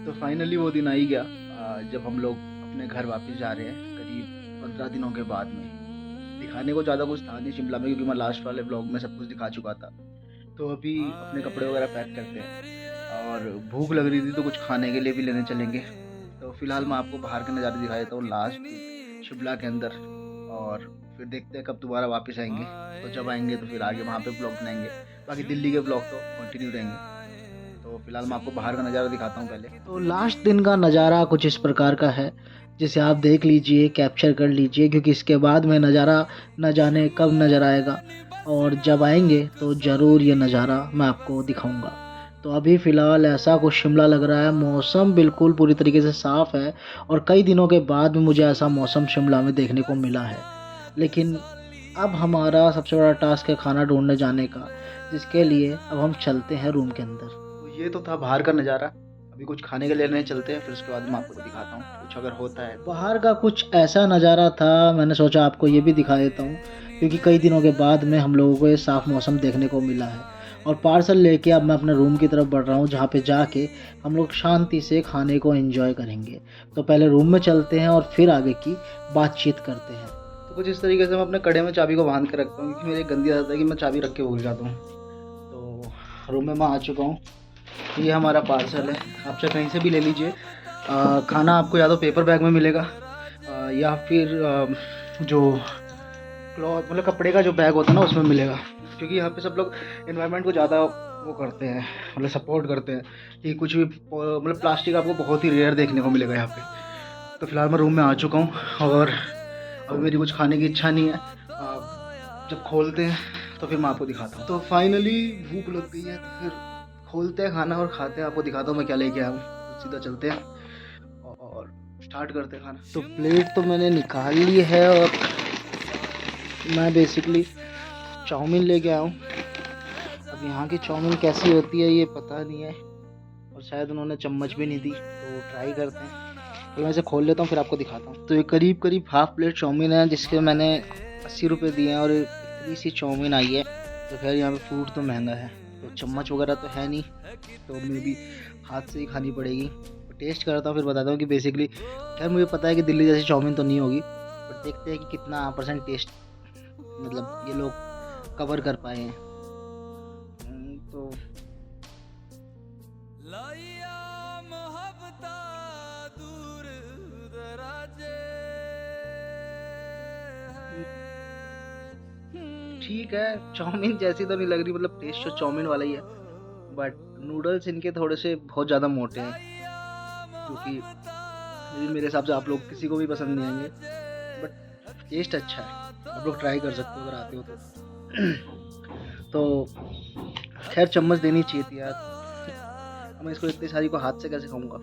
तो फाइनली वो दिन आ ही गया जब हम लोग अपने घर वापस जा रहे हैं करीब 15 दिनों के बाद में। दिखाने को ज़्यादा कुछ था नहीं शिमला में, क्योंकि मैं लास्ट वाले ब्लॉग में सब कुछ दिखा चुका था। तो अभी अपने कपड़े वगैरह पैक करते हैं और भूख लग रही थी तो कुछ खाने के लिए भी लेने चलेंगे। तो फिलहाल मैं आपको बाहर के नज़ारे दिखा देता हूँ लास्ट शिमला के अंदर, और फिर देखते हैं कब दोबारा वापस आएंगे। तो जब आएंगे तो फिर आगे वहाँ पे ब्लॉग बनाएंगे, बाकी दिल्ली के ब्लॉग तो कंटिन्यू रहेंगे। तो फिलहाल मैं आपको बाहर का नज़ारा दिखाता हूँ पहले। तो लास्ट दिन का नज़ारा कुछ इस प्रकार का है, जिसे आप देख लीजिए, कैप्चर कर लीजिए, क्योंकि इसके बाद में नज़ारा न जाने कब नज़र आएगा, और जब आएंगे तो ज़रूर ये नज़ारा मैं आपको दिखाऊंगा। तो अभी फ़िलहाल ऐसा कुछ शिमला लग रहा है, मौसम बिल्कुल पूरी तरीके से साफ़ है, और कई दिनों के बाद में मुझे ऐसा मौसम शिमला में देखने को मिला है। लेकिन अब हमारा सबसे बड़ा टास्क है खाना ढूंढने जाने का, जिसके लिए अब हम चलते हैं रूम के अंदर। तो ये तो था बाहर का नज़ारा। अभी कुछ खाने के लिए लेने चलते हैं, फिर उसके बाद मैं आपको दिखाता हूँ कुछ अगर होता है। बाहर का कुछ ऐसा नज़ारा था, मैंने सोचा आपको ये भी दिखा देता हूँ, क्योंकि कई दिनों के बाद में हम लोगों को ये साफ़ मौसम देखने को मिला है। और पार्सल लेके अब मैं अपने रूम की तरफ बढ़ रहा हूँ, जहाँ पे जाके हम लोग शांति से खाने को एंजॉय करेंगे। तो पहले रूम में चलते हैं और फिर आगे की बातचीत करते हैं। तो कुछ इस तरीके से मैं अपने कड़े में चाबी को बांध के रखता हूँ, क्योंकि मेरी गंदी आदत है कि मैं चाबी रख के भूल जाता हूँ। तो रूम में मैं आ चुका हूँ। ये हमारा पार्सल है, आप चाहे कहीं से भी ले लीजिए। खाना आपको या तो पेपर बैग में मिलेगा या फिर जो क्लॉथ मतलब कपड़े का जो बैग होता है ना उसमें मिलेगा, क्योंकि यहाँ पे सब लोग एनवायरनमेंट को ज़्यादा वो करते हैं, मतलब सपोर्ट करते हैं कि कुछ भी मतलब प्लास्टिक आपको बहुत ही रेयर देखने को मिलेगा यहाँ पे। तो फिलहाल मैं रूम में आ चुका हूँ और अभी मेरी कुछ खाने की इच्छा नहीं है। जब खोलते हैं तो फिर मैं आपको दिखाता हूँ। तो फाइनली भूख लग गई है, तो फिर खोलते हैं खाना और खाते हैं। आपको दिखाता हूँ मैं क्या लेके आया हूँ। तो सीधा चलते हैं और स्टार्ट करते हैं खाना। तो प्लेट तो मैंने निकाल ली है और मैं बेसिकली चाउमीन लेके आया हूँ। अब यहाँ की चाउमीन कैसी होती है ये पता नहीं है, और शायद उन्होंने चम्मच भी नहीं दी, तो ट्राई करते हैं। तो मैं इसे खोल लेता हूँ फिर आपको दिखाता हूँ। तो ये करीब करीब हाफ प्लेट चाउमीन है, जिसके मैंने 80 रुपये दिए हैं, और इतनी सी चाउमीन आई है। तो खैर यहाँ पे फूड तो महंगा है, तो चम्मच वगैरह तो है नहीं, तो मे भी हाथ से ही खानी पड़ेगी। तो टेस्ट करता हूँ फिर बताता हूँ कि बेसिकली खैर मुझे पता है कि दिल्ली जैसी चाउमीन तो नहीं होगी, बट देखते हैं कि कितना % टेस्ट मतलब ये लोग कवर कर पाए हैं। तो ठीक है, चाउमीन जैसी तो नहीं लग रही, मतलब टेस्ट तो चाउमीन वाला ही है, बट नूडल्स इनके थोड़े से बहुत ज़्यादा मोटे हैं, क्योंकि मेरे हिसाब से आप लोग किसी को भी पसंद नहीं आएंगे, बट टेस्ट अच्छा है। आप लोग ट्राई कर सकते हो अगर आते हो तो खैर चम्मच देनी चाहिए थी यार, मैं इसको इतनी सारी को हाथ से कैसे खाऊंगा,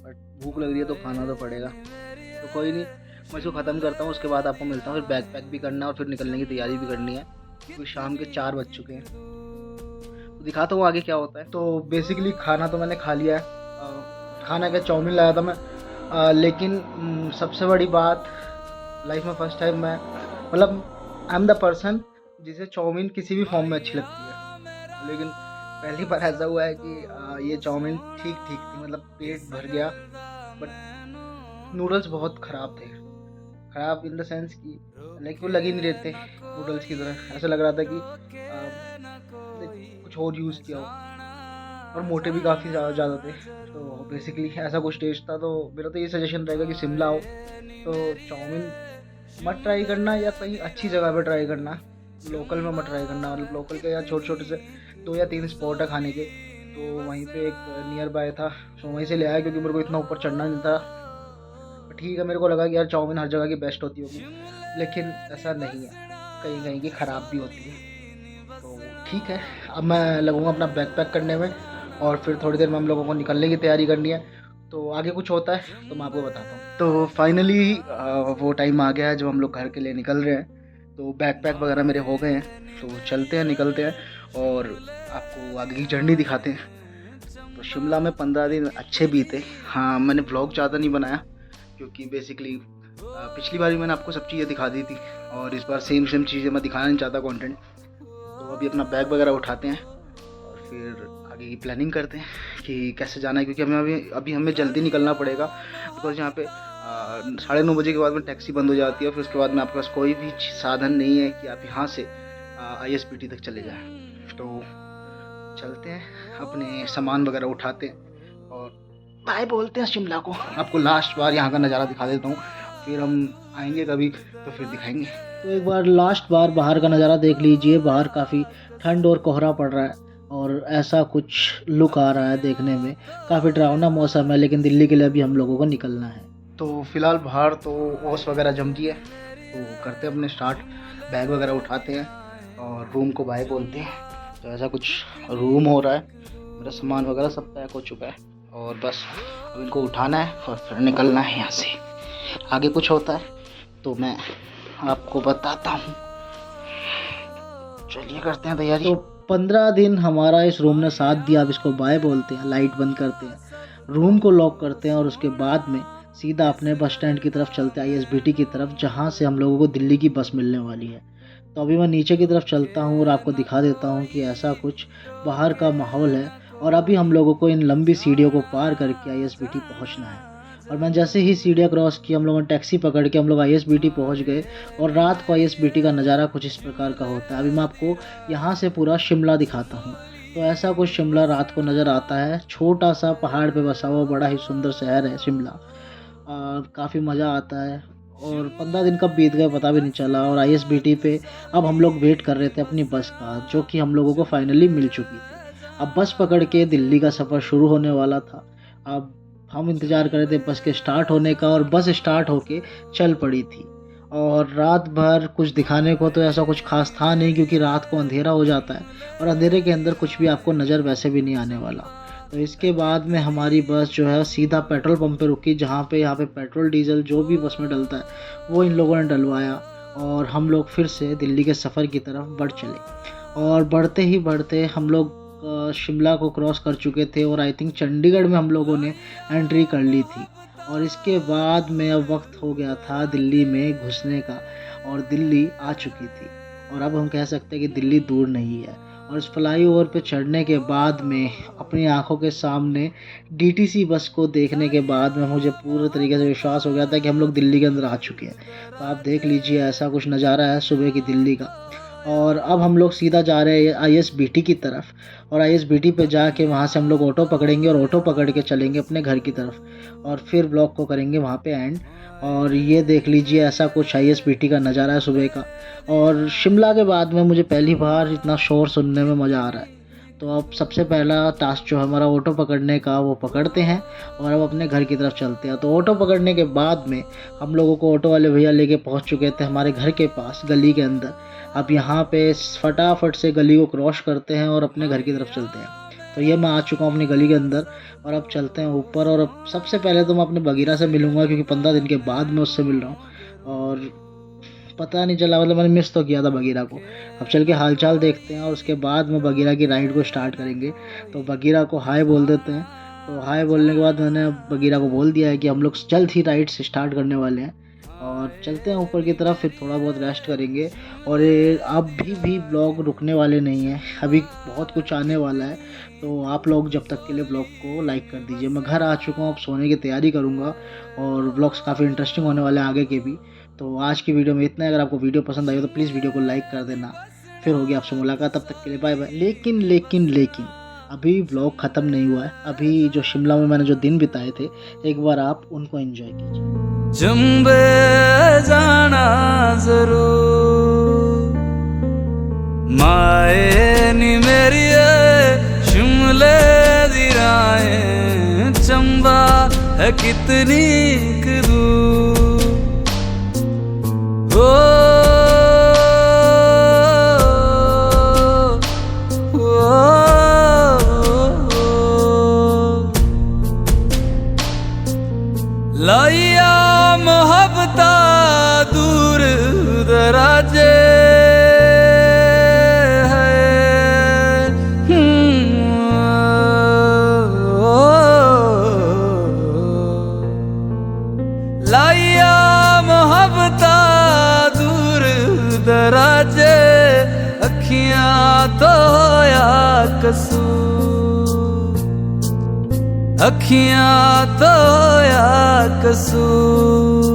बट भूख लग रही है तो खाना तो पड़ेगा। तो कोई नहीं, मैं इसको ख़त्म करता हूँ, उसके बाद आपको मिलता हूँ। फिर बैग पैक भी करना है और फिर निकलने की तैयारी भी करनी है, क्योंकि शाम के 4 बज चुके हैं। तो दिखाता हूँ आगे क्या होता है। तो बेसिकली खाना तो मैंने खा लिया है। खाना क्या, चाउमीन लाया था मैं, लेकिन सबसे बड़ी बात, लाइफ में फर्स्ट टाइम मैं मतलब आई एम द पर्सन जिसे चाउमीन किसी भी फॉर्म में अच्छी लगती है, लेकिन पहली बार ऐसा हुआ है कि ये चाउमीन ठीक थी, मतलब पेट भर गया, बट नूडल्स बहुत ख़राब थे। ख़राब इन द सेंस कि लाइक वो लग ही नहीं रहे थे नूडल्स की तरह, ऐसा लग रहा था कि कुछ और यूज़ किया हो, और मोटे भी काफ़ी ज़्यादा थे। तो बेसिकली ऐसा कुछ टेस्ट था। तो मेरा तो ये सजेशन रहेगा कि शिमला आओ तो चाउमीन मत ट्राई करना, या कहीं अच्छी जगह पे ट्राई करना, लोकल में मत ट्राई करना। मतलब लोकल के या छोटे छोटे से 2 या 3 स्पॉट है खाने के, तो वहीं पे एक नियर बाय था, तो वहीं से ले आया, क्योंकि मेरे को इतना ऊपर चढ़ना नहीं था। ठीक है, मेरे को लगा कि यार चाउमीन हर जगह की बेस्ट होती होगी, लेकिन ऐसा नहीं है, कहीं कहीं की ख़राब भी होती है। तो ठीक है, अब मैं लगूँगा अपना बैग पैक करने में, और फिर थोड़ी देर में हम लोगों को निकलने की तैयारी करनी है। तो आगे कुछ होता है तो मैं आपको बताता हूँ। तो फाइनली वो टाइम आ गया है जब हम लोग घर के लिए निकल रहे हैं। तो बैग पैक वगैरह मेरे हो गए हैं, तो चलते हैं, निकलते हैं और आपको आगे की जर्नी दिखाते हैं। तो शिमला में 15 दिन अच्छे बीते। हाँ, मैंने व्लॉग ज़्यादा नहीं बनाया, क्योंकि बेसिकली पिछली बार भी मैंने आपको सब चीज़ें दिखा दी थी, और इस बार सेम चीज़ें मैं दिखाना नहीं चाहता कंटेंट। तो अभी अपना बैग वगैरह उठाते हैं और फिर आगे की प्लानिंग करते हैं कि कैसे जाना है, क्योंकि हमें अभी हमें जल्दी निकलना पड़ेगा, बिकॉज यहाँ पे 9:30 बजे के बाद में टैक्सी बंद हो जाती है, फिर उसके बाद में आपके पास कोई भी साधन नहीं है कि आप यहाँ से ISBT तक चले जाएं। तो चलते हैं, अपने सामान वगैरह उठाते हैं और बाय बोलते हैं शिमला को। आपको लास्ट बार यहाँ का नज़ारा दिखा देता हूँ, फिर हम आएंगे कभी तो फिर दिखाएंगे। तो एक बार लास्ट बार बाहर का नज़ारा देख लीजिए। बाहर काफ़ी ठंड और कोहरा पड़ रहा है और ऐसा कुछ लुक आ रहा है देखने में। काफ़ी डरावना मौसम है, लेकिन दिल्ली के लिए अभी हम लोगों को निकलना है। तो फ़िलहाल बाहर तो ओस वगैरह जम गई है, तो करते हैं अपने स्टार्ट, बैग वगैरह उठाते हैं और रूम को बाय बोलते हैं। तो ऐसा कुछ रूम हो रहा है, मेरा सामान वगैरह सब पैक हो चुका है और बस अब इनको उठाना है और फिर निकलना है यहाँ से। आगे कुछ होता है तो मैं आपको बताता हूँ। चलिए करते हैं तैयारी। तो 15 दिन हमारा इस रूम ने साथ दिया। अब इसको बाय बोलते हैं, लाइट बंद करते हैं, रूम को लॉक करते हैं और उसके बाद में सीधा अपने बस स्टैंड की तरफ चलते हैं, ISBT की तरफ, जहाँ से हम लोगों को दिल्ली की बस मिलने वाली है। तो अभी मैं नीचे की तरफ चलता हूँ और आपको दिखा देता हूँ कि ऐसा कुछ बाहर का माहौल है। और अभी हम लोगों को इन लंबी सीढ़ियों को पार करके ISBT पहुँचना है। और मैं जैसे ही सीढ़ियाँ क्रॉस की, हम लोगों ने टैक्सी पकड़ के हम लोग ISBT पहुँच गए। और रात को ISBT का नज़ारा कुछ इस प्रकार का होता है। अभी मैं आपको यहाँ से पूरा शिमला दिखाता हूँ। तो ऐसा कुछ शिमला रात को नज़र आता है। छोटा सा पहाड़ पे बसा हुआ बड़ा ही सुंदर शहर है शिमला। काफ़ी मज़ा आता है और 15 दिन कब बीत गए पता भी नहीं चला। और ISBT पे अब हम लोग वेट कर रहे थे अपनी बस का, जो कि हम लोगों को फाइनली मिल चुकी थी। अब बस पकड़ के दिल्ली का सफ़र शुरू होने वाला था। अब हम इंतज़ार कर रहे थे बस के स्टार्ट होने का और बस स्टार्ट होके चल पड़ी थी। और रात भर कुछ दिखाने को तो ऐसा कुछ खास था नहीं, क्योंकि रात को अंधेरा हो जाता है और अंधेरे के अंदर कुछ भी आपको नज़र वैसे भी नहीं आने वाला। तो इसके बाद में हमारी बस जो है सीधा पेट्रोल पंप पे रुकी, जहाँ पे यहाँ पे पेट्रोल डीजल जो भी बस में डलता है वो इन लोगों ने डलवाया और हम लोग फिर से दिल्ली के सफ़र की तरफ बढ़ चले। और बढ़ते ही बढ़ते हम लोग शिमला को क्रॉस कर चुके थे और आई थिंक चंडीगढ़ में हम लोगों ने एंट्री कर ली थी। और इसके बाद में अब वक्त हो गया था दिल्ली में घुसने का और दिल्ली आ चुकी थी। और अब हम कह सकते हैं कि दिल्ली दूर नहीं है। और इस फ्लाईओवर पे चढ़ने के बाद में अपनी आंखों के सामने DTC बस को देखने के बाद में मुझे पूरे तरीके से विश्वास हो गया था कि हम लोग दिल्ली के अंदर आ चुके हैं। तो आप देख लीजिए, ऐसा कुछ नज़ारा है सुबह की दिल्ली का। और अब हम लोग सीधा जा रहे हैं ISBT की तरफ और ISBT पे जाके वहाँ से हम लोग ऑटो पकड़ेंगे और ऑटो पकड़ के चलेंगे अपने घर की तरफ और फिर ब्लॉग को करेंगे वहाँ पे एंड। और ये देख लीजिए, ऐसा कुछ ISBT का नज़ारा है सुबह का। और शिमला के बाद में मुझे पहली बार इतना शोर सुनने में मज़ा आ रहा है। तो अब सबसे पहला टास्क जो है हमारा ऑटो पकड़ने का, वो पकड़ते हैं और अब अपने घर की तरफ चलते हैं। तो ऑटो पकड़ने के बाद में हम लोगों को ऑटो वाले भैया लेके पहुंच चुके थे हमारे घर के पास, गली के अंदर। अब यहाँ पे फटाफट से गली को क्रॉस करते हैं और अपने घर की तरफ चलते हैं। तो ये मैं आ चुका हूँ अपनी गली के अंदर और अब चलते हैं ऊपर। और अब सबसे पहले तो मैं अपने बगीरा से मिलूँगा, क्योंकि 15 दिन के बाद मैं उससे मिल रहा हूँ और पता नहीं चला, मतलब मैंने मिस तो किया था बगीरा को। अब चल के हालचाल देखते हैं और उसके बाद में बगीरा की राइड को स्टार्ट करेंगे। तो बगीरा को हाय बोल देते हैं। तो हाय बोलने के बाद मैंने बगीरा को बोल दिया है कि हम लोग जल्द ही राइड से स्टार्ट करने वाले हैं और चलते हैं ऊपर की तरफ। फिर थोड़ा बहुत रेस्ट करेंगे और अभी भी ब्लॉग रुकने वाले नहीं हैं, अभी बहुत कुछ आने वाला है। तो आप लोग जब तक के लिए ब्लॉग को लाइक कर दीजिए। मैं घर आ चुका हूँ, अब सोने की तैयारी करूँगा और ब्लॉग्स काफ़ी इंटरेस्टिंग होने वाले हैं आगे के भी। तो आज की वीडियो में इतना है। अगर आपको वीडियो पसंद आई हो तो प्लीज़ वीडियो को लाइक कर देना। फिर होगी आपसे मुलाकात, तब तक के लिए बाय बाय। लेकिन अभी व्लॉग ख़त्म नहीं हुआ है। अभी जो शिमला में मैंने जो दिन बिताए थे, एक बार आप उनको एंजॉय कीजिए। चंबे जाना जरूर माए नी मेरी शिमले दी राहें, चंबा है कितनी दूर। लाइया मोहब्बता दूर दराजे लाइया मोहब्बता दूर दराजे, अखियां तो होया कसूर। अखियां तो या कसूर।